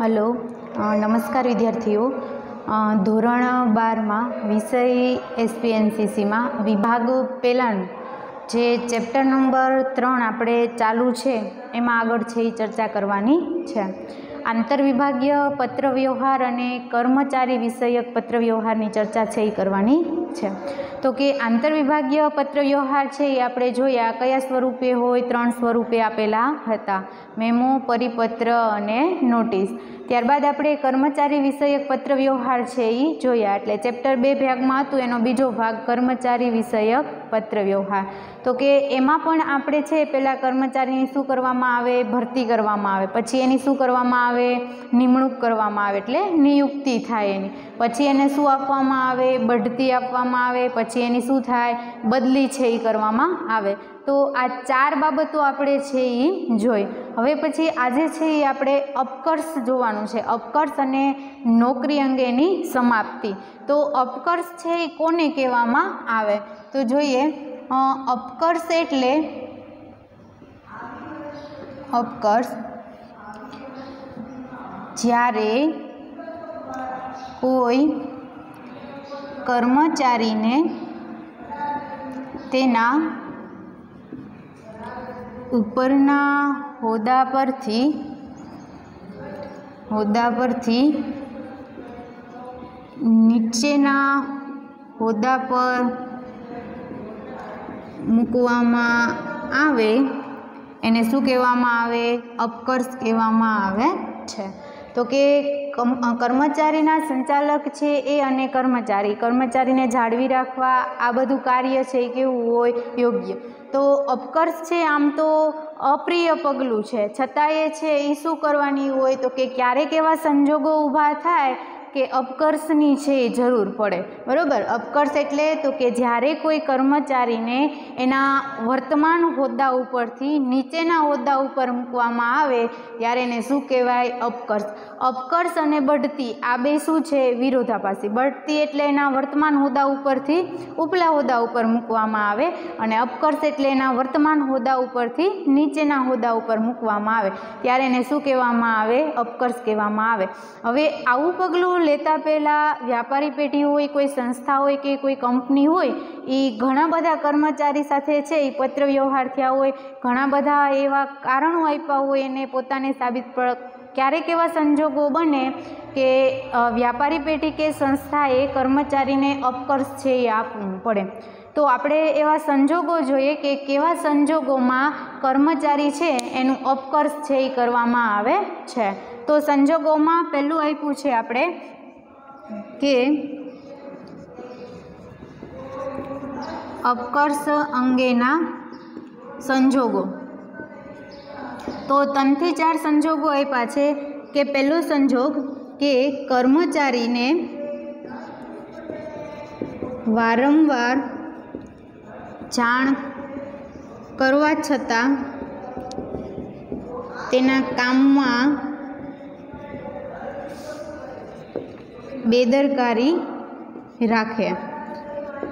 Hello, નમસ્કાર વિદ્યાર્થીઓ. ધોરણ 12માં વિષય એસપીએનસીસીમાં વિભાગ પહેલાંનું જે ચેપ્ટર નંબર 3 આપણે ચાલુ છે એમાં આગળ છે એ ચર્ચા કરવાની છે. આંતરવિભાગીય પત્રવ્યવહાર અને કર્મચારી વિષયક પત્રવ્યવહારની ચર્ચા છે એ કરવાની છે. તો કે આંતરવિભાગીય પત્રવ્યવહાર છે એ આપણે જોયા કયા સ્વરૂપે હોય, 3 સ્વરૂપે આપેલા હતા: મેમો, પરિપત્ર અને નોટિસ. ત્યારબાદ આપણે કર્મચારી વિષયક પત્રવ્યવહાર છે એ જોયા. એટલે ચેપ્ટર 2 ભાગમાં હતું, એનો બીજો ભાગ કર્મચારી વિષયક પત્રવ્યવહાર. તો કે એમાં પણ આપણે છે પહેલાં કર્મચારીની શું કરવામાં આવે, ભરતી કરવામાં આવે. પછી એની શું કરવામાં આવે, નિમણૂક કરવામાં આવે, એટલે નિયુક્તિ થાય એની. પછી એને શું આપવામાં આવે, બઢતી આપવામાં આવે. પછી એની શું થાય, બદલી છે એ કરવામાં આવે. તો આ 4 બાબતો આપણે છે એ જોઈ. હવે પછી આજે છે એ આપણે અપકર્ષ જોવાનું છે. અપકર્ષ અને નોકરી અંગેની સમાપ્તિ. તો અપકર્ષ છે એ કોને કહેવામાં આવે તો જોઈએ. અપકર્ષ એટલે અપકર્ષ જ્યારે કોઈ કર્મચારીને તેના ઉપરના હોદ્દા પરથી નીચેના હોદ્દા પર મૂકવામાં આવે એને શું કહેવામાં આવે, અપકર્ષ કહેવામાં આવે છે. તો કે કર્મચારીના સંચાલક છે એ અને કર્મચારીને જાળવી રાખવા આ બધું કાર્ય છે એ કેવું હોય, યોગ્ય. તો અપકર્ષ છે આમ તો અપ્રિય પગલું છે, છતાંય છે એ શું કરવાની હોય તો કે ક્યારેક એવા સંજોગો ઊભા થાય કે અપકર્ષની છે એ જરૂર પડે. બરાબર. અપકર્ષ એટલે તો કે જ્યારે કોઈ કર્મચારીને એના વર્તમાન હોદ્દા ઉપરથી નીચેના હોદ્દા ઉપર મૂકવામાં આવે ત્યારે એને શું કહેવાય, અપકર્ષ. અપકર્ષ અને બઢતી આ બે શું છે, વિરોધાભાસી. બઢતી એટલે એના વર્તમાન હોદ્દા ઉપરથી ઉપલા હોદ્દા ઉપર મૂકવામાં આવે અને અપકર્ષ એટલે એના વર્તમાન હોદ્દા ઉપરથી નીચેના હોદ્દા ઉપર મૂકવામાં આવે ત્યારે એને શું કહેવામાં આવે, અપકર્ષ કહેવામાં આવે. હવે આવું પગલું લેતા પહેલાં વ્યાપારી પેઢી હોય, કોઈ સંસ્થા હોય કે કોઈ કંપની હોય, એ ઘણા બધા કર્મચારી સાથે છે એ પત્ર વ્યવહાર થયા હોય, ઘણા બધા એવા કારણો આપ્યા હોય એને પોતાને સાબિત. ક્યારેક એવા સંજોગો બને કે વ્યાપારી પેઢી કે સંસ્થાએ કર્મચારીને અપકર્ષ છે એ આપવું પડે. તો આપણે એવા સંજોગો જોઈએ કે કેવા સંજોગોમાં કર્મચારી છે એનું અપકર્ષ છે એ કરવામાં આવે છે. તો સંજોગોમાં પહેલું આપ્યું છે આપણે કે અપકર્ષ અંગેના સંજોગો. તો 3 થી 4 સંજોગો આપ્યા છે કે પહેલો સંજોગ કે કર્મચારીને વારંવાર જાણ કરવા છતાં તેના કામમાં બેદરકારી રાખે.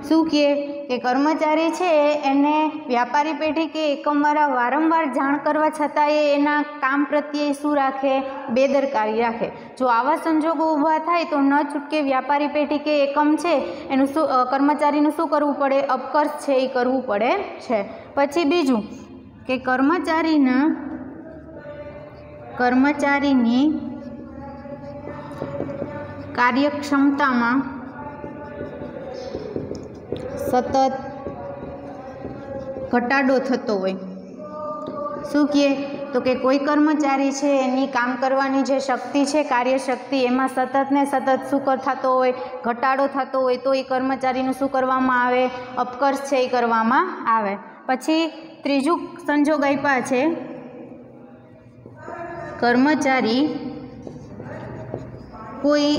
શું કહે કે કર્મચારી છે એને વ્યાપારી પેઢી કે એકમવાળા વારંવાર જાણ કરવા છતાં એ એના કામ પ્રત્યે શું રાખે, બેદરકારી રાખે. જો આવા સંજોગો ઊભા થાય તો ન છૂટકે વ્યાપારી પેઢી કે એકમ છે એનું શું, કર્મચારીનું શું કરવું પડે, અપકર્ષ છે એ કરવું પડે છે. પછી બીજું કે કર્મચારીની કાર્યક્ષમતામાં સતત ઘટાડો થતો હોય. શું કહે તો કે કોઈ કર્મચારી છે એની કામ કરવાની જે શક્તિ છે, કાર્યશક્તિ, એમાં સતત ને સતત શું થતો હોય, ઘટાડો થતો હોય તો એ કર્મચારીનું શું કરવામાં આવે, અપકર્ષ છે એ કરવામાં આવે. પછી ત્રીજું સંજોગ આપ્યા છે કર્મચારી કોઈ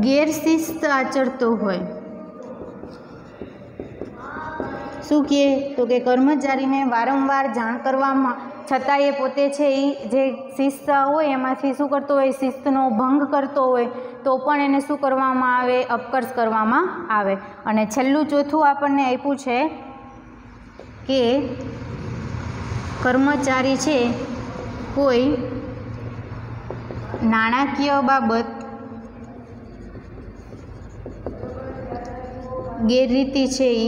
ગેરશિસ્ત આચરતો હોય. શું કહે તો કે કર્મચારીને વારંવાર જાણ કરવામાં છતાં એ પોતે છે એ જે શિસ્ત હોય એમાંથી શું કરતો હોય, શિસ્તનો ભંગ કરતો હોય તો પણ એને શું કરવામાં આવે, અપકર્ષ કરવામાં આવે. અને છેલ્લું ચોથું આપણને આપ્યું છે કે કર્મચારી છે કોઈ નાણાકીય બાબત ગેરરીતિ છે એ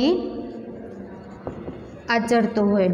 આચરતો હોય.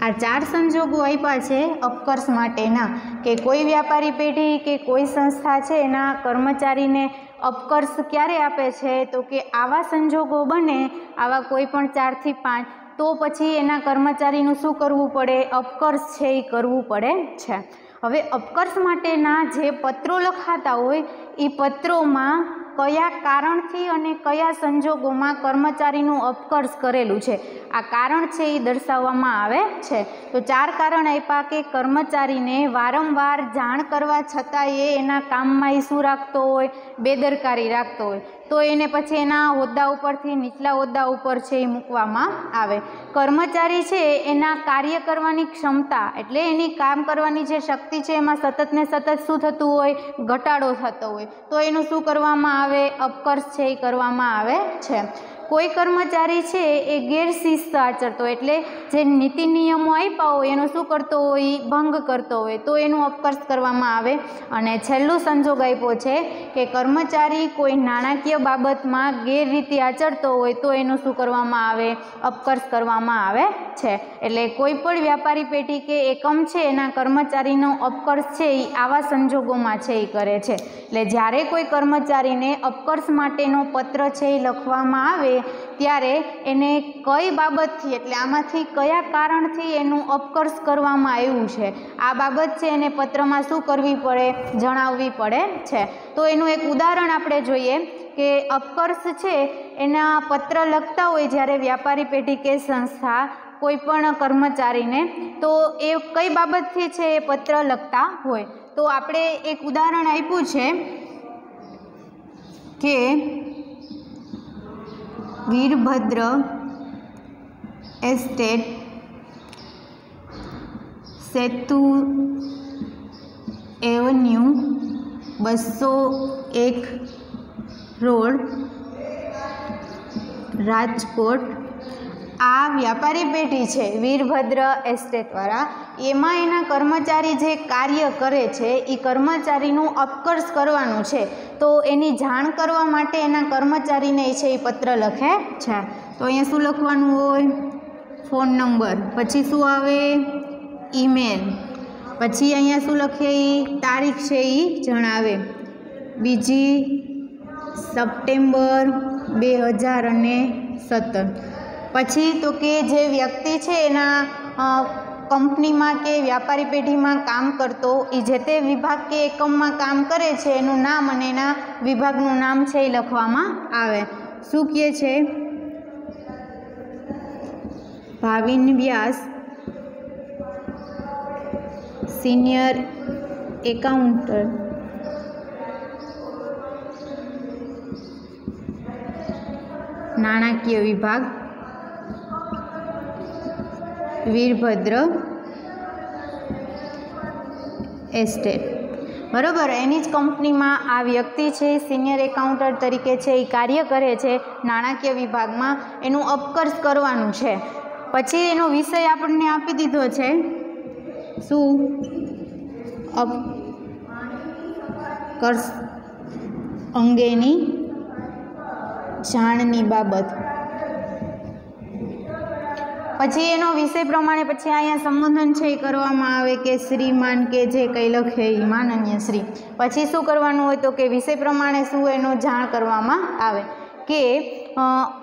આ 4 સંજોગો આપ્યા છે અપકર્ષ માટેના કે કોઈ વ્યાપારી પેઢી કે કોઈ સંસ્થા છે એના કર્મચારીને અપકર્ષ ક્યારે આપે છે તો કે આવા સંજોગો બને, આવા કોઈ પણ 4 થી 5, તો પછી એના કર્મચારીનું શું કરવું પડે? અપકર્ષ છે એ કરવું પડે છે. હવે અપકર્ષ માટેના જે પત્રો લખાતા હોય એ પત્રોમાં કયા કારણથી અને કયા સંજોગોમાં કર્મચારીનું અપકર્ષ કરેલું છે આ કારણ છે એ દર્શાવવામાં આવે છે. તો 4 કારણ આપ્યા કે કર્મચારીને વારંવાર જાણ કરવા છતાંય એના કામમાં એ શું રાખતો હોય? બેદરકારી રાખતો હોય, તો એને પછી એના હોદ્દા ઉપરથી નીચલા હોદ્દા ઉપર છે એ મૂકવામાં આવે. કર્મચારી છે એના કાર્ય કરવાની ક્ષમતા એટલે એની કામ કરવાની જે શક્તિ છે એમાં સતત ને સતત શું થતું હોય? ઘટાડો થતો હોય, તો એનું શું કરવામાં આવે? અપકર્ષ છે એ કરવામાં આવે છે. કોઈ કર્મચારી છે એ ગેરશિસ્ત આચરતો હોય એટલે જે નીતિ નિયમો આપ્યા હોય એનો શું કરતો હોય? ભંગ કરતો હોય, તો એનું અપકર્ષ કરવામાં આવે. અને છેલ્લું સંજોગ આપ્યો છે કે કર્મચારી કોઈ નાણાકીય બાબતમાં ગેરરીતિ આચરતો હોય તો એનું શું કરવામાં આવે? અપકર્ષ કરવામાં આવે છે. એટલે કોઈ પણ વ્યાપારી પેઢી કે એકમ છે એના કર્મચારીનો અપકર્ષ છે એ આવા સંજોગોમાં છે એ કરે છે. એટલે જ્યારે કોઈ કર્મચારીને અપકર્ષ માટેનો પત્ર છે એ લખવામાં આવે ત્યારે એને કઈ બાબતથી એટલે આમાંથી કયા કારણથી એનું અપકર્ષ કરવામાં આવ્યું છે આ બાબત છે એને પત્રમાં શું કરવી પડે? જણાવવી પડે છે. તો એનું એક ઉદાહરણ આપણે જોઈએ કે અપકર્ષ છે એના પત્ર લખતા હોય જ્યારે વ્યાપારી પેઢી કે સંસ્થા કોઈ પણ કર્મચારીને, તો એ કઈ બાબતથી છે એ પત્ર લખતા હોય. તો આપણે એક ઉદાહરણ આપ્યું છે કે વીરભદ્ર એસ્ટેટ, સેતુ એવન્યુ 201 રોડ, રાજકોટ. આ વ્યાપારી પેઢી છે વીરભદ્ર એસ્ટેટવાળા, એમાં એના કર્મચારી જે કાર્ય કરે છે એ કર્મચારીનું અપકર્ષ કરવાનું છે, તો એની જાણ કરવા માટે એના કર્મચારીને છે એ પત્ર લખે છે. તો અહીંયા શું લખવાનું હોય? ફોન નંબર, પછી શું આવે? ઈમેલ, પછી અહીંયા શું લખે? તારીખ છે એ જણાવે. 2 સપ્ટેમ્બર 2017. પછી તો કે જે વ્યક્તિ છે એના કંપનીમાં કે વ્યાપારી પેઢીમાં કામ કરતો એ જે તે વિભાગ કે એકમમાં કામ કરે છે એનું નામ અને એના વિભાગનું નામ છે એ લખવામાં આવે. શું કહે છે? ભાવિન વ્યાસ, સિનિયર એકાઉન્ટર, નાણાકીય વિભાગ, વીરભદ્ર એસ્ટેટ. બરાબર, એની જ કંપનીમાં આ વ્યક્તિ છે સિનિયર એકાઉન્ટન્ટ તરીકે છે એ કાર્ય કરે છે નાણાકીય વિભાગમાં. એનું અપકર્ષ કરવાનું છે. પછી એનો વિષય આપણને આપી દીધો છે શું? અપકર્ષ અંગેની જાણની બાબત. પછી એનો વિષય પ્રમાણે પછી અહીંયા સંબોધન છે એ કરવામાં આવે કે શ્રીમાન કે જે કંઈ લખે એ માનનીય શ્રી. પછી શું કરવાનું હોય તો કે વિષય પ્રમાણે શું એનું જાણ કરવામાં આવે કે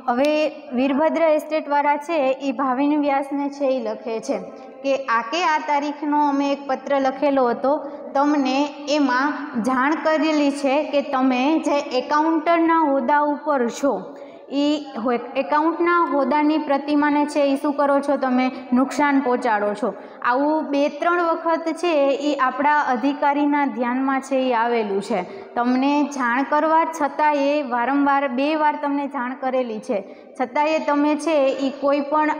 હવે વીરભદ્ર એસ્ટેટવાળા છે એ ભાવિન વ્યાસને છે એ લખે છે કે આ તારીખનો અમે એક પત્ર લખેલો હતો, તમને એમાં જાણ કરેલી છે કે તમે જે એકાઉન્ટરના હોદ્દા ઉપર છો એ એકાઉન્ટના હોદ્દાની પ્રતિમાને છે એ શું કરો છો? તમે નુકસાન પહોંચાડો છો. આવું 2-3 વખત છે એ આપણા અધિકારીના ધ્યાનમાં છે એ આવેલું છે. તમને જાણ કરવા છતાં એ વારંવાર 2 વાર તમને જાણ કરેલી છે, છતાંય તમે છે એ કોઈ પણ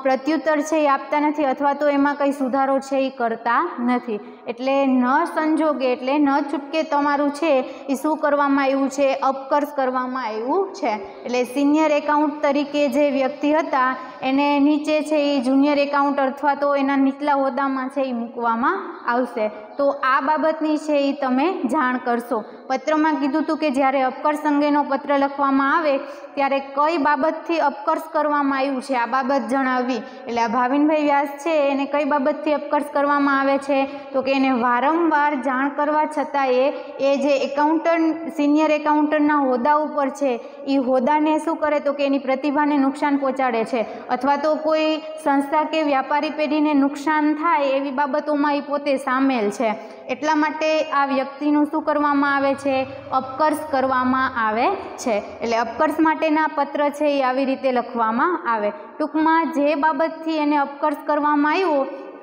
પ્રત્યુત્તર છે એ આપતા નથી અથવા તો એમાં કંઈ સુધારો છે એ કરતા નથી. એટલે ન સંજોગે એટલે ન છૂટકે તમારું છે એ શું કરવામાં આવ્યું છે? અપકર્ષ કરવામાં આવ્યું છે. એટલે સિનિયર એકાઉન્ટ તરીકે જે વ્યક્તિ હતા એને નીચે છે એ જુનિયર એકાઉન્ટર અથવા તો એના નીચલા હોદ્દામાં છે એ મૂકવામાં આવશે. તો આ બાબતની છે એ તમે જાણ કરશો. પત્રમાં કીધું હતું કે જ્યારે અપકર્ષ અંગેનો પત્ર લખવામાં આવે ત્યારે કઈ બાબતથી અપકર્ષ કરવામાં આવ્યું છે આ બાબત જણાવવી. એટલે આ ભાવિનભાઈ વ્યાસ છે એને કઈ બાબતથી અપકર્ષ કરવામાં આવે છે તો કે એને વારંવાર જાણ કરવા છતાંય એ જે એકાઉન્ટન્ટ સિનિયર એકાઉન્ટન્ટના હોદ્દા ઉપર છે એ હોદ્દાને શું કરે તો કે એની પ્રતિભાને નુકસાન પહોંચાડે છે અથવા તો કોઈ સંસ્થા કે વ્યાપારી પેઢીને નુકસાન થાય એવી બાબતોમાં એ પોતે સામેલ છે. એટલા માટે આ વ્યક્તિનું શું કરવામાં આવે છે? અપકર્ષ કરવામાં આવે છે. એટલે અપકર્ષ માટેના પત્ર છે એ આવી રીતે લખવામાં આવે. ટૂંકમાં જે બાબતથી એને અપકર્ષ કરવામાં આવ્યો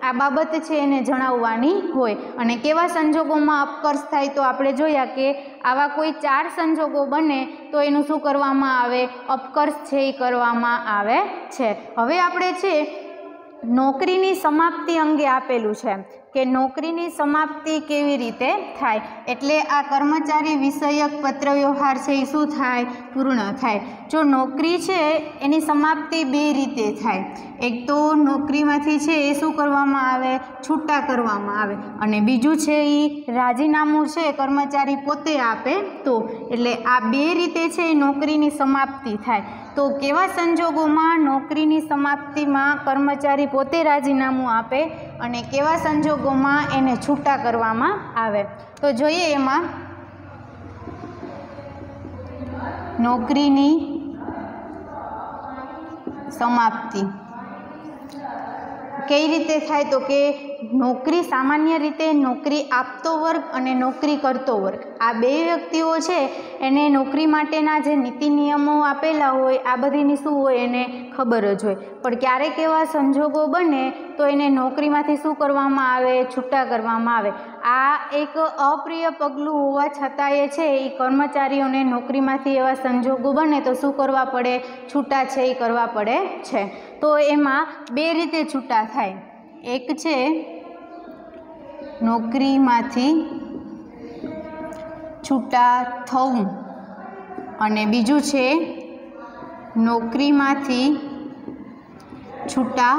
આ બાબત છે એને જણાવવાની હોય. અને કેવા સંજોગોમાં અપકર્ષ થાય તો આપણે જોયા કે આવા કોઈ 4 સંજોગો બને તો એનું શું કરવામાં આવે? અપકર્ષ છે એ કરવામાં આવે છે. હવે આપણે છે નોકરીની સમાપ્તિ અંગે આપેલું છે કે નોકરીની સમાપ્તિ કેવી રીતે થાય. એટલે આ કર્મચારી વિષયક પત્ર વ્યવહાર છે એ શું થાય? પૂર્ણ થાય. જો નોકરી છે એની સમાપ્તિ 2 રીતે થાય. એક તો નોકરીમાંથી છે એ શું કરવામાં આવે? છૂટા કરવામાં આવે. અને બીજું છે એ રાજીનામું છે કર્મચારી પોતે આપે તો. એટલે આ 2 રીતે છે એ નોકરીની સમાપ્તિ થાય. તો કેવા સંજોગોમાં નોકરીની સમાપ્તિમાં કર્મચારી પોતે રાજીનામું આપે અને કેવા સંજોગોમાં એને છૂટા કરવામાં આવે? તો જોઈએ એમાં નોકરીની સમાપ્તિ કઈ રીતે થાય તો કે નોકરી સામાન્ય રીતે નોકરી આપતો વર્ગ અને નોકરી કરતો વર્ગ આ 2 વ્યક્તિઓ છે એને નોકરી માટેના જે નીતિ નિયમો આપેલા હોય આ બધીની શું હોય એને ખબર જ હોય. પણ ક્યારેક એવા સંજોગો બને તો એને નોકરીમાંથી શું કરવામાં આવે? છૂટા કરવામાં આવે. આ એક અપ્રિય પગલું હોવા છતાંય છે એ કર્મચારીઓને નોકરીમાંથી એવા સંજોગો બને તો શું કરવા પડે? છૂટા છે એ કરવા પડે છે. તો એમાં 2 રીતે છૂટા થાય. એક છે નોકરીમાંથી છૂટા થવું અને બીજું છે નોકરીમાંથી છૂટા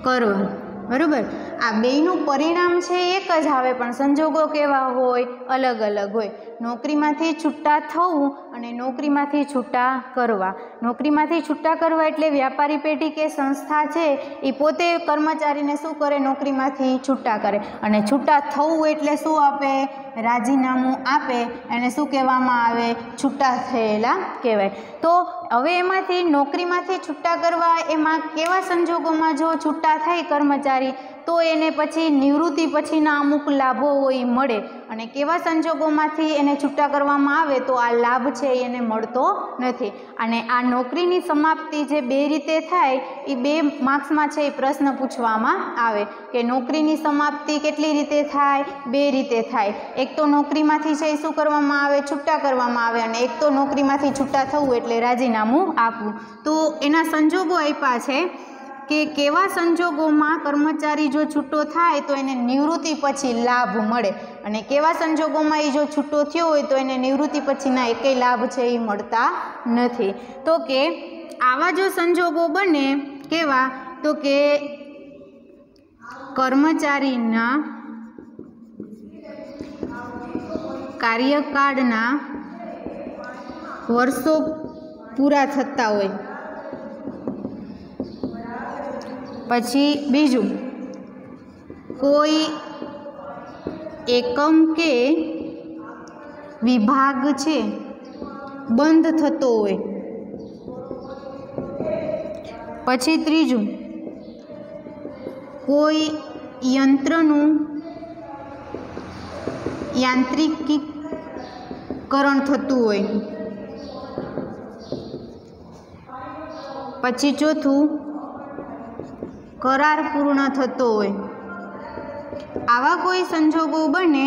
કરવું. બરાબર? આ બેયનું પરિણામ છે એક જ આવે પણ સંજોગો કેવા હોય? અલગ અલગ હોય. નોકરીમાંથી છૂટા થવું અને નોકરીમાંથી છૂટા કરવા. નોકરીમાંથી છૂટા કરવા એટલે વ્યાપારી પેઢી કે સંસ્થા છે એ પોતે કર્મચારીને શું કરે? નોકરીમાંથી છૂટા કરે. અને છૂટા થવું એટલે શું આપે? રાજીનામું આપે. એને શું કહેવામાં આવે? છૂટા થયેલા કહેવાય. તો હવે એમાંથી નોકરીમાંથી છૂટા કરવા એમાં કેવા સંજોગોમાં જો છૂટા થાય કર્મચારી તો એને પછી નિવૃત્તિ પછીના અમુક લાભો હોય મળે. અને કેવા સંજોગોમાંથી એને છૂટા કરવામાં આવે તો આ લાભ છે એને મળતો નથી. અને આ નોકરીની સમાપ્તિ જે 2 રીતે થાય એ 2 માર્ક્સમાં છે એ પ્રશ્ન પૂછવામાં આવે કે નોકરીની સમાપ્તિ કેટલી રીતે થાય? 2 રીતે થાય. એક તો નોકરીમાંથી છે એ શું કરવામાં આવે? છૂટા કરવામાં આવે. અને એક તો નોકરીમાંથી છૂટા થવું એટલે રાજીનામું આપવું. તો એના સંજોગો આપ્યા છે કે કેવા સંજોગોમાં કર્મચારી જો છૂટો થાય તો એને નિવૃત્તિ પછી લાભ મળે અને કેવા સંજોગોમાં એ જો છૂટો થયો હોય તો એને નિવૃત્તિ પછીના એકેય લાભ છે એ મળતા નથી. તો કે આવા જો સંજોગો બને કેવા તો કે કર્મચારીના કાર્યકાળના વર્ષો પૂરા થતા હોય. પછી બીજું કોઈ એકમ કે વિભાગ છે બંધ થતો હોય. પછી ત્રીજું કોઈ યંત્રનું યાંત્રિકીકરણ થતું હોય. પછી ચોથું કરાર પૂર્ણ થતો હોય. આવા કોઈ સંજોગો બને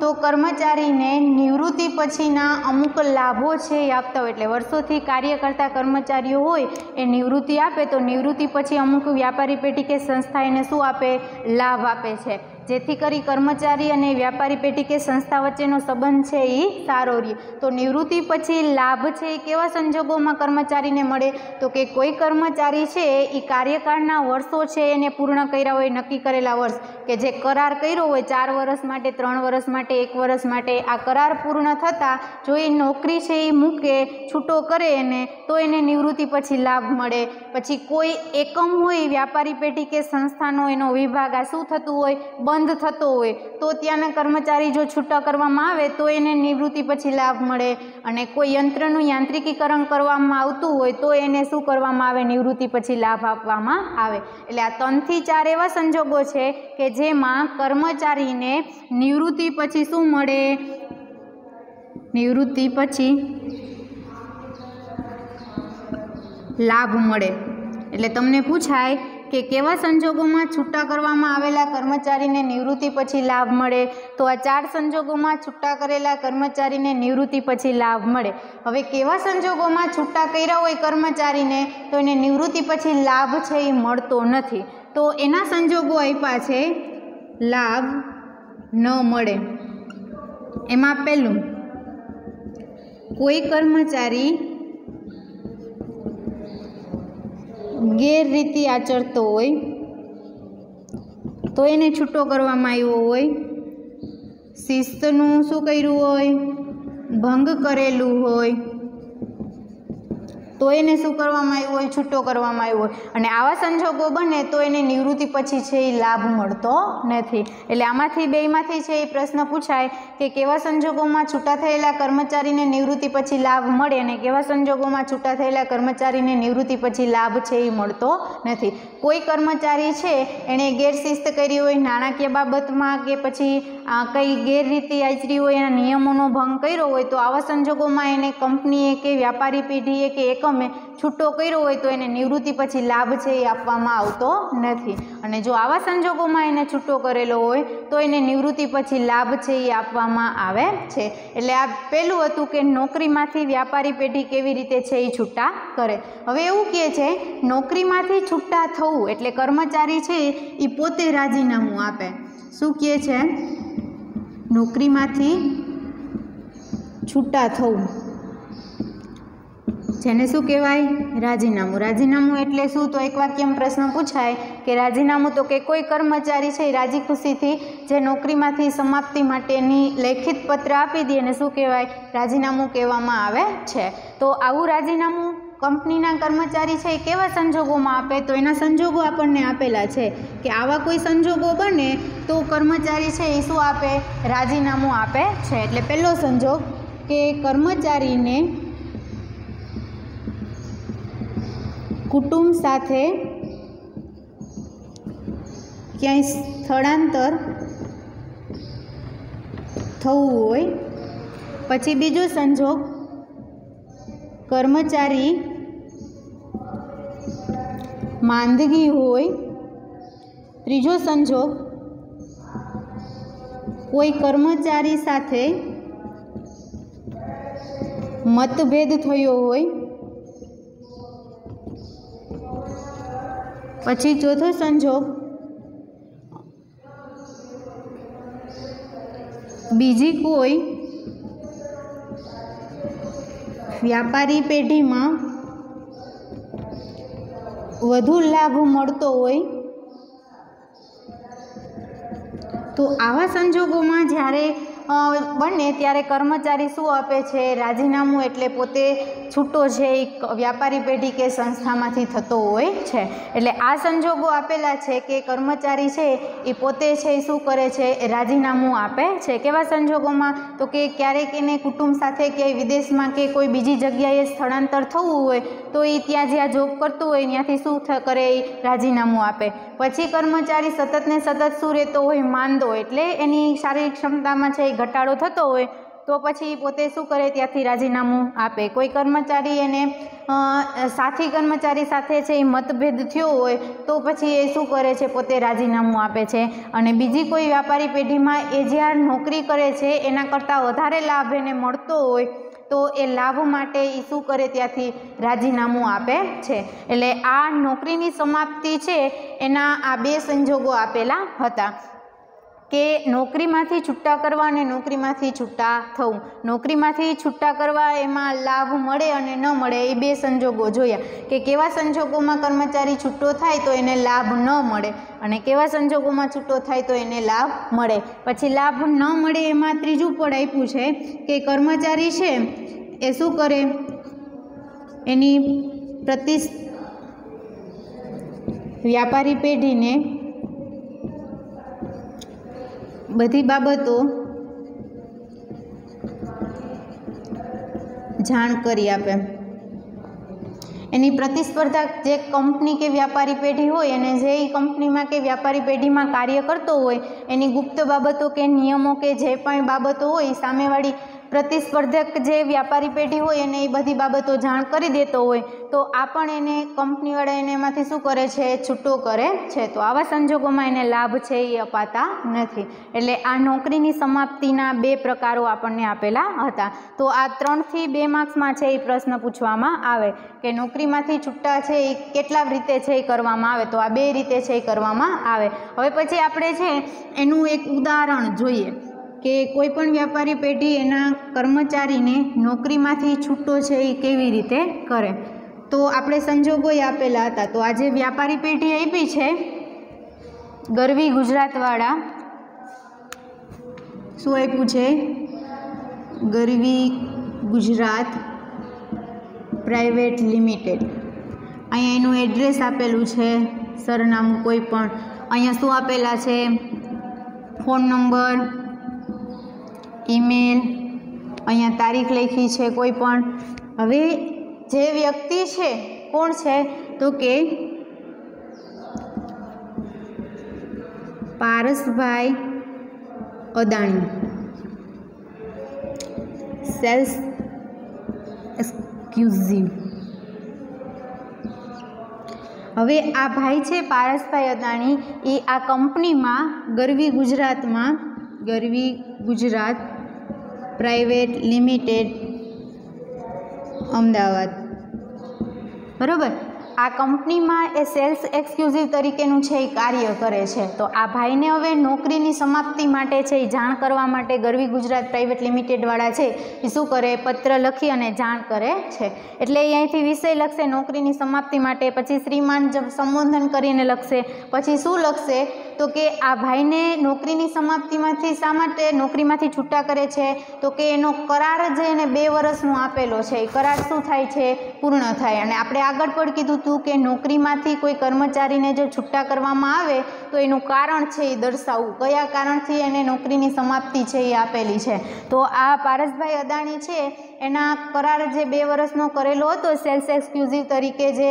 તો કર્મચારીને નિવૃત્તિ પછીના અમુક લાભો છે એ આપતા હોય, એટલે વર્ષોથી કાર્ય કરતા કર્મચારીઓ હોય એ નિવૃત્તિ આપે તો નિવૃત્તિ પછી અમુક વ્યાપારી પેઢી કે સંસ્થા એને શું આપે? લાભ આપે છે, જેથી કરી કર્મચારી અને વ્યાપારી પેઢી કે સંસ્થા વચ્ચેનો સંબંધ છે એ સારો રહે. તો નિવૃત્તિ પછી લાભ છે એ કેવા સંજોગોમાં કર્મચારીને મળે? તો કે કોઈ કર્મચારી છે એ કાર્યકાળના વર્ષો છે એને પૂર્ણ કર્યા હોય, નક્કી કરેલા વર્ષ કે જે કરાર કર્યો હોય 4 વર્ષ માટે, 3 વર્ષ માટે, 1 વર્ષ માટે, આ કરાર પૂર્ણ થતાં જો એ નોકરી છે એ મૂકે, છૂટો કરે એને, તો એને નિવૃત્તિ પછી લાભ મળે. પછી કોઈ એકમ હોય વ્યાપારી પેઢી કે સંસ્થાનો એનો વિભાગ આ શું થતું હોય? બંધ થતો હોય, તો ત્યાંના કર્મચારી જો છૂટા કરવામાં આવે તો એને નિવૃત્તિ પછી લાભ મળે. અને કોઈ યંત્રનું યાંત્રિકીકરણ કરવામાં આવતું હોય તો એને શું કરવામાં આવે? નિવૃત્તિ પછી લાભ આપવામાં આવે. એટલે આ 3 થી 4 એવા સંજોગો છે કે જેમાં કર્મચારીને નિવૃત્તિ પછી શું મળે? નિવૃત્તિ પછી લાભ મળે. એટલે તમને પૂછાય કે કેવા સંજોગોમાં છૂટા કરવામાં આવેલા કર્મચારીને નિવૃત્તિ પછી લાભ મળે? તો આ 4 સંજોગોમાં છૂટા કરેલા કર્મચારીને નિવૃત્તિ પછી લાભ મળે. હવે કેવા સંજોગોમાં છૂટા કર્યા હોય કર્મચારીને તો એને નિવૃત્તિ પછી લાભ છે એ મળતો નથી? તો એના સંજોગો આપ્યા છે લાભ ન મળે. એમાં પહેલું, કોઈ કર્મચારી ગેરરીતિ આચરતો હોય તો એને છૂટો કરવામાં આવ્યો હોય, શિસ્તનું શું કર્યું હોય? ભંગ કરેલું હોય તો એને શું કરવામાં આવ્યું હોય? છૂટો કરવામાં આવ્યો હોય. અને આવા સંજોગો બને તો એને નિવૃત્તિ પછી છે એ લાભ મળતો નથી. એટલે આમાંથી બેમાંથી છે એ પ્રશ્ન પૂછાય કે કેવા સંજોગોમાં છૂટા થયેલા કર્મચારીને નિવૃત્તિ પછી લાભ મળે અને કેવા સંજોગોમાં છૂટા થયેલા કર્મચારીને નિવૃત્તિ પછી લાભ છે એ મળતો નથી. કોઈ કર્મચારી છે એણે ગેરશિસ્ત કરી હોય નાણાકીય બાબતમાં કે પછી કંઈ ગેરરીતિ આચરી હોય, એના નિયમોનો ભંગ કર્યો હોય, તો આવા સંજોગોમાં એને કંપનીએ કે વ્યાપારી પેઢીએ કે એકમે છૂટો કર્યો હોય તો એને નિવૃત્તિ પછી લાભ છે એ આપવામાં આવતો નથી. અને જો આવા સંજોગોમાં એને છૂટો કરેલો હોય તો એને નિવૃત્તિ પછી લાભ છે એ આપવામાં આવે છે. એટલે આ પહેલું હતું કે નોકરીમાંથી વ્યાપારી પેઢી કેવી રીતે છે એ છૂટા કરે. હવે એવું કહે છે નોકરીમાંથી છૂટા થવું એટલે કર્મચારી છે એ પોતે રાજીનામું આપે. શું કહે છે? નોકરીમાંથી છૂટા થવું જેને શું કહેવાય? રાજીનામું. રાજીનામું એટલે શું? તો એક વાક્યમાં પ્રશ્ન પૂછાય કે રાજીનામું તો કે કોઈ કર્મચારી છે રાજી ખુશીથી જે નોકરીમાંથી સમાપ્તિ માટેની લેખિત પત્ર આપી દે એને શું કહેવાય? રાજીનામું કહેવામાં આવે છે. તો આવું રાજીનામું કંપનીના કર્મચારી છે એ કેવા સંજોગોમાં આપે? તો એના સંજોગો આપણને આપેલા છે કે આવા કોઈ સંજોગો બને તો કર્મચારી છે એ શું આપે? રાજીનામું આપે છે. એટલે પહેલો સંજોગ કે કર્મચારીને કુટુંબ સાથે ક્યાંય સ્થળાંતર થવું હોય. પછી બીજો સંજોગ, કર્મચારી માંદગી હોય. ત્રીજો સંજોગ, કોઈ કર્મચારી સાથે મતભેદ થયો હોય. પછી ચોથો સંજોગ, બીજી કોઈ વ્યાપારી પેઢીમાં વધુ લાભ મળતો હોય. તો આવા સંજોગોમાં જ્યારે બને ત્યારે કર્મચારી શું આપે છે? રાજીનામું. એટલે પોતે છૂટો છે એ વ્યાપારી પેઢી કે સંસ્થામાંથી થતો હોય છે. એટલે આ સંજોગો આપેલા છે કે કર્મચારી છે એ પોતે છે એ શું કરે છે? રાજીનામું આપે છે. કેવા સંજોગોમાં? તો કે ક્યારેક એને કુટુંબ સાથે ક્યાંય વિદેશમાં કે કોઈ બીજી જગ્યાએ સ્થળાંતર થવું હોય તો એ ત્યાં જ્યાં જોબ કરતું હોય ત્યાંથી શું કરે? એ રાજીનામું આપે. પછી કર્મચારી સતત ને સતત શું રહેતો હોય? માંદો. એટલે એની શારીરિક ક્ષમતામાં છે એ ઘટાડો થતો હોય તો પછી પોતે શું કરે, ત્યાંથી રાજીનામું આપે. કોઈ કર્મચારી એને સાથી કર્મચારી સાથે છે એ મતભેદ થયો હોય તો પછી એ શું કરે છે, પોતે રાજીનામું આપે છે. અને બીજી કોઈ વ્યાપારી પેઢીમાં એ જ્યાં નોકરી કરે છે એના કરતાં વધારે લાભ એને મળતો હોય તો એ લાભ માટે એ શું કરે, ત્યાંથી રાજીનામું આપે છે. એટલે આ નોકરીની સમાપ્તિ છે એના આ બે સંજોગો આપેલા હતા કે નોકરીમાંથી છૂટા કરવા અને નોકરીમાંથી છૂટા થવું. નોકરીમાંથી છૂટા કરવા એમાં લાભ મળે અને ન મળે એ બે સંજોગો જોયા કે કેવા સંજોગોમાં કર્મચારી છૂટો થાય તો એને લાભ ન મળે અને કેવા સંજોગોમાં છૂટો થાય તો એને લાભ મળે. પછી લાભ ન મળે એમાં ત્રીજું પદ આપ્યું છે કે કર્મચારી છે એ શું કરે, એની વ્યાપારી પેઢીને બધી બાબતો જાણ કરી આપે. એની પ્રતિસ્પર્ધા જે કંપની કે વ્યાપારી પેઢી હોય અને જે કંપનીમાં કે વ્યાપારી પેઢીમાં કાર્ય કરતો હોય એની ગુપ્ત બાબતો કે નિયમો કે જે પણ બાબતો હોય સામેવાળી પ્રતિસ્પર્ધક જે વ્યાપારી પેઢી હોય એને એ બધી બાબતો જાણ કરી દેતો હોય તો આ પણ એને કંપનીવાળા એને એમાંથી શું કરે છે, છૂટો કરે છે. તો આવા સંજોગોમાં એને લાભ છે એ અપાતા નથી. એટલે આ નોકરીની સમાપ્તિના બે પ્રકારો આપણને આપેલા હતા. તો આ 3 થી 2 માર્ક્સમાં છે એ પ્રશ્ન પૂછવામાં આવે કે નોકરીમાંથી છૂટા છે એ કેટલા રીતે છે એ કરવામાં આવે. તો આ 2 રીતે છે એ કરવામાં આવે. હવે પછી આપણે છે એનું એક ઉદાહરણ જોઈએ કે કોઈ પણ વ્યાપારી પેઢી એના કર્મચારીને નોકરીમાંથી છૂટો છે એ કેવી રીતે કરે. તો આપણે સંજોગો આપેલા હતા. તો આજે વ્યાપારી પેઢી આપી છે ગરવી ગુજરાતવાળા, શું આપ્યું છે, ગરવી ગુજરાત પ્રાઇવેટ લિમિટેડ. અહીંયા એનું એડ્રેસ આપેલું છે, સરનામું કોઈ પણ. અહીંયા શું આપેલા છે, ફોન નંબર, ઈમેલ, અહીંયા તારીખ લખી છે કોઈ પણ. હવે જે વ્યક્તિ છે કોણ છે તો કે પારસભાઈ અદાણી, સેલ્સ એક્સક્લુઝિવ. હવે આ ભાઈ છે પારસભાઈ અદાણી એ આ કંપનીમાં ગરવી ગુજરાતમાં, ગરવી ગુજરાત પ્રાઇવેટ લિમિટેડ અમદાવાદ, બરાબર, આ કંપનીમાં એ સેલ્સ એક્સક્લુઝિવ તરીકેનું છે એ કાર્ય કરે છે. તો આ ભાઈને હવે નોકરીની સમાપ્તિ માટે છે એ જાણ કરવા માટે ગરવી ગુજરાત પ્રાઇવેટ લિમિટેડવાળા છે એ શું કરે, પત્ર લખી અને જાણ કરે છે. એટલે અહીંયાથી વિષય લખશે નોકરીની સમાપ્તિ માટે, પછી શ્રીમાન સંબોધન કરીને લખશે, પછી શું લખશે તો કે આ ભાઈને નોકરીની સમાપ્તિમાંથી શા માટે નોકરીમાંથી છૂટા કરે છે તો કે એનો કરાર જે એને 2 વર્ષનો આપેલો છે એ કરાર શું થાય છે, પૂર્ણ થાય. અને આપણે આગળ પણ કીધું હતું કે નોકરીમાંથી કોઈ કર્મચારીને જો છૂટા કરવામાં આવે તો એનું કારણ છે એ દર્શાવવું, કયા કારણથી એને નોકરીની સમાપ્તિ છે એ આપેલી છે. તો આ પારસભાઈ અદાણી છે એના કરાર જે 2 વર્ષનો કરેલો હતો સેલ્સ એક્સક્લુઝિવ તરીકે જે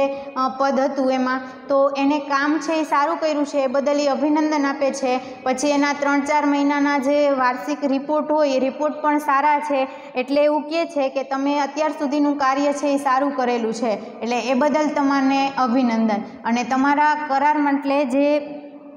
પદ હતું એમાં, તો એને કામ છે એ સારું કર્યું છે એ બદલ અભિનંદન આપે છે. પછી એના 3-4 મહિનાના જે વાર્ષિક રિપોર્ટ હોય એ રિપોર્ટ પણ સારા છે, એટલે એવું કહે છે કે તમે અત્યાર સુધીનું કાર્ય છે એ સારું કરેલું છે, એટલે એ બદલ તમને અભિનંદન. અને તમારા કરાર એટલે જે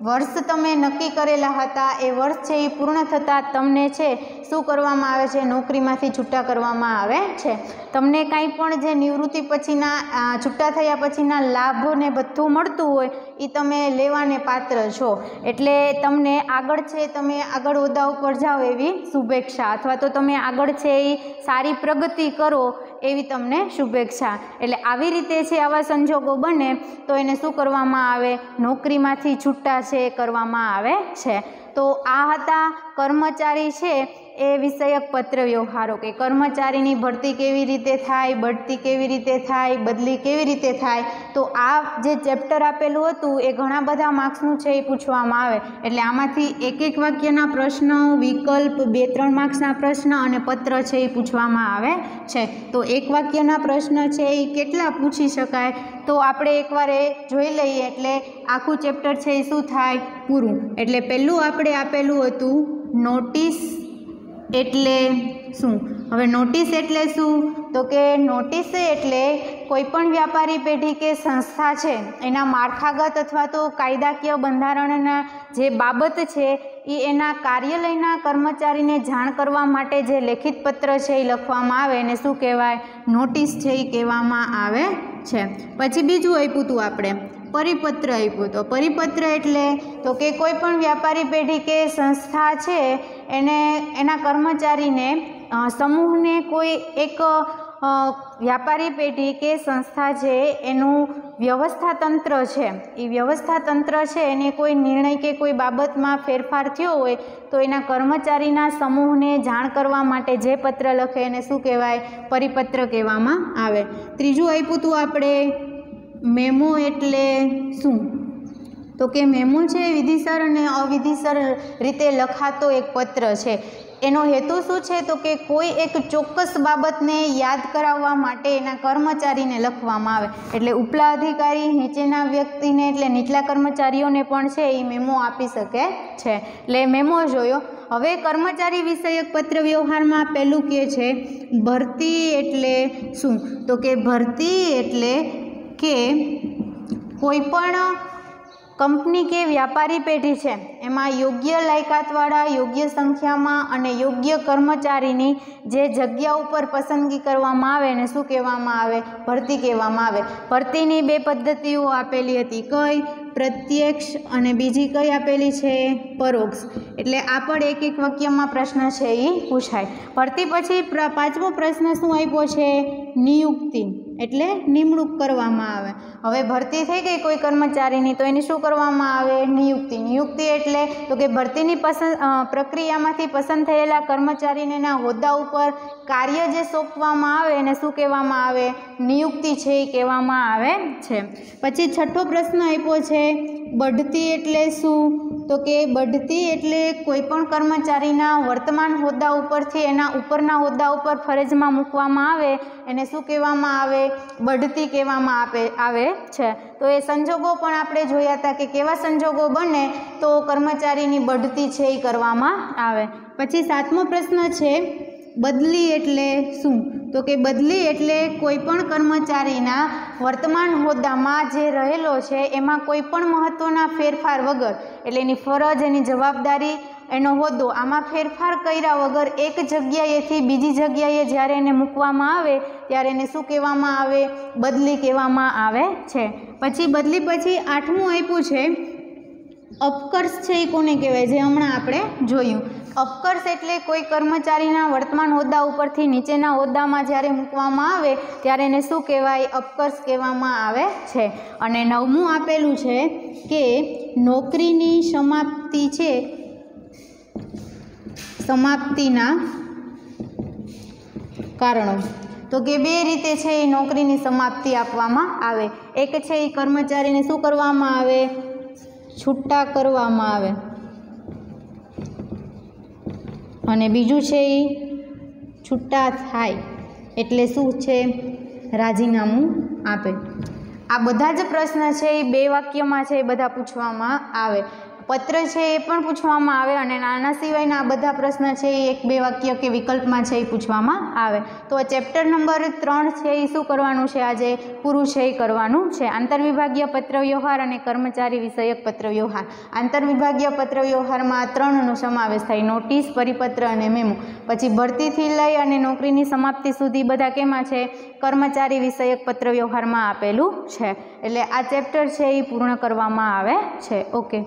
વર્ષ તમે નક્કી કરેલા હતા એ વર્ષ છે એ પૂર્ણ થતાં તમને છે શું કરવામાં આવે છે, નોકરીમાંથી છૂટા કરવામાં આવે છે. તમને કાંઈ પણ જે નિવૃત્તિ પછીના છૂટા થયા પછીના લાભને બધું મળતું હોય એ તમે લેવાને પાત્ર છો. એટલે તમને આગળ છે તમે આગળ હોદ્દા ઉપર જાઓ એવી શુભેચ્છા, અથવા તો તમે આગળ છે એ સારી પ્રગતિ કરો એવી તમને શુભેચ્છા. એટલે આવી રીતે છે આવા સંજોગો બને તો એને શું કરવામાં આવે, નોકરીમાંથી છૂટા છે કરવામાં આવે છે. તો આ હતા કર્મચારી છે એ વિષયક પત્ર વ્યવહારો, કે કર્મચારીની ભરતી કેવી રીતે થાય, બઢતી કેવી રીતે થાય, બદલી કેવી રીતે થાય. તો આ જે ચેપ્ટર આપેલું હતું એ ઘણા બધા માર્ક્સનું છે એ પૂછવામાં આવે. એટલે આમાંથી એક વાક્યના પ્રશ્ન, વિકલ્પ, 2-3 માર્ક્સના પ્રશ્ન અને પત્ર છે એ પૂછવામાં આવે છે. તો એક વાક્યના પ્રશ્ન છે એ કેટલા પૂછી શકાય તો આપણે એકવાર એ જોઈ લઈએ એટલે આખું ચેપ્ટર છે એ શું થાય, પૂરું. એટલે પહેલું આપણે આપેલું હતું નોટિસ એટલે શું? હવે નોટિસ એટલે શું? તો કે નોટિસ એટલે કોઈપણ વ્યાપારી પેઢી કે સંસ્થા છે એના માળખાગત અથવા તો કાયદાકીય બંધારણના જે બાબત છે એ એના કાર્યાલયના કર્મચારીને જાણ કરવા માટે જે લેખિત પત્ર છે એ લખવામાં આવે એને શું કહેવાય? નોટિસ છે એ કહેવામાં આવે છે. પછી બીજું આપ્યું હતું આપણે પરિપત્ર આપ્યું. તો પરિપત્ર એટલે તો કે કોઈ પણ વ્યાપારી પેઢી કે સંસ્થા છે એને એના કર્મચારીને સમૂહને કોઈ એક વ્યાપારી પેઢી કે સંસ્થા છે એનું વ્યવસ્થા તંત્ર છે એ વ્યવસ્થા તંત્ર છે એને કોઈ નિર્ણય કે કોઈ બાબતમાં ફેરફાર થયો હોય તો એના કર્મચારીના સમૂહને જાણ કરવા માટે જે પત્ર લખે એને શું કહેવાય? પરિપત્ર કહેવામાં આવે. ત્રીજું આપ્યું હતું આપણે મેમો એટલે શું? તો કે મેમો છે વિધિસર અને અવિધિસર રીતે લખાતો એક પત્ર છે. એનો હેતુ શું છે? તો કે કોઈ એક ચોક્કસ બાબતને યાદ કરાવવા માટે એના કર્મચારીને લખવામાં આવે. એટલે ઉપલા અધિકારી નીચેના વ્યક્તિને એટલે નીચલા કર્મચારીઓને પણ છે એ મેમો આપી શકે છે. એટલે મેમો જોયો. હવે કર્મચારી વિષયક પત્ર વ્યવહારમાં પહેલું કહે છે ભરતી એટલે શું? તો કે ભરતી એટલે કે કોઈ પણ કંપની કે વ્યાપારી પેઢી છે એમાં યોગ્ય લાયકાતવાળા યોગ્ય સંખ્યામાં અને યોગ્ય કર્મચારીની જે જગ્યા ઉપર પસંદગી કરવામાં આવે એને શું કહેવામાં આવે? ભરતી કહેવામાં આવે. ભરતીની બે પદ્ધતિઓ આપેલી હતી. કઈ? પ્રત્યક્ષ અને બીજી કઈ આપેલી છે? પરોક્ષ. એટલે આ પણ એક એક વાક્યમાં પ્રશ્ન છે એ પૂછાય. ભરતી પછી પાંચમો પ્રશ્ન શું આપ્યો છે? નિયુક્તિ એટલે નિમણૂક કરવામાં આવે. હવે ભરતી થઈ ગઈ કોઈ કર્મચારીની તો એની શું કરવામાં આવે? નિયુક્તિ. નિયુક્તિ એટલે તો કે ભરતીની પ્રક્રિયામાંથી પસંદ થયેલા કર્મચારીને એના હોદ્દા ઉપર કાર્ય જે સોંપવામાં આવે એને શું કહેવામાં આવે? નિયુક્તિ છે એ કહેવામાં આવે છે. પછી છઠ્ઠો પ્રશ્ન આપ્યો છે બઢતી એટલે શું? તો કે બઢતી એટલે કોઈ પણ કર્મચારીના વર્તમાન હોદ્દા ઉપરથી એના ઉપરના હોદ્દા ઉપર ફરજમાં મૂકવામાં આવે એને શું કહેવામાં આવે? બઢતી કહેવામાં આવે છે. તો એ સંજોગો પણ આપણે જોયા હતા કે કેવા સંજોગો બને તો કર્મચારીની બઢતી છે એ કરવામાં આવે. પછી સાતમો પ્રશ્ન છે બદલી એટલે શું? તો કે બદલી એટલે કોઈ પણ કર્મચારીના વર્તમાન હોદ્દામાં જે રહેલો છે એમાં કોઈ પણ મહત્ત્વના ફેરફાર વગર એટલે એની ફરજ એની જવાબદારી એનો હોદ્દો આમાં ફેરફાર કર્યા વગર એક જગ્યાએથી બીજી જગ્યાએ જ્યારે એને મૂકવામાં આવે ત્યારે એને શું કહેવામાં આવે? બદલી કહેવામાં આવે છે. પછી બદલી પછી આઠમું આપ્યું છે અપકર્ષ છે એ કોને કહેવાય? જે હમણાં આપણે જોયું. અપકર્ષ એટલે કોઈ કર્મચારીના વર્તમાન હોદ્દા ઉપરથી નીચેના હોદ્દામાં જ્યારે મૂકવામાં આવે ત્યારે એને શું કહેવાય? અપકર્ષ કહેવામાં આવે છે. અને નવમું આપેલું છે કે નોકરીની સમાપ્તિ છે સમાપ્તિના કારણો. તો કે બે રીતે છે એ નોકરીની સમાપ્તિ આપવામાં આવે. એક છે એ કર્મચારીને શું કરવામાં આવે? છૂટા કરવામાં આવે. અને બીજું છે એ છૂટા થાય એટલે શું છે? રાજીનામું આપે. આ બધા જ પ્રશ્ન છે એ બે વાક્યમાં છે એ બધા પૂછવામાં આવે. પત્ર છે એ પણ પૂછવામાં આવે અને નાના સિવાયના આ બધા પ્રશ્ન છે એ એક બે વાક્ય કે વિકલ્પમાં છે એ પૂછવામાં આવે. તો ચેપ્ટર નંબર 3 છે એ શું કરવાનું છે? આજે પૂરું છે એ કરવાનું છે. આંતરવિભાગીય પત્રવ્યવહાર અને કર્મચારી વિષયક પત્રવ્યવહાર. આંતરવિભાગીય પત્રવ્યવહારમાં 3નો સમાવેશ થાય: નોટિસ, પરિપત્ર અને મેમો. પછી ભરતીથી લઈ અને નોકરીની સમાપ્તિ સુધી બધા કેમાં છે? કર્મચારી વિષયક પત્રવ્યવહારમાં આપેલું છે. એટલે આ ચેપ્ટર છે એ પૂર્ણ કરવામાં આવે છે. ઓકે.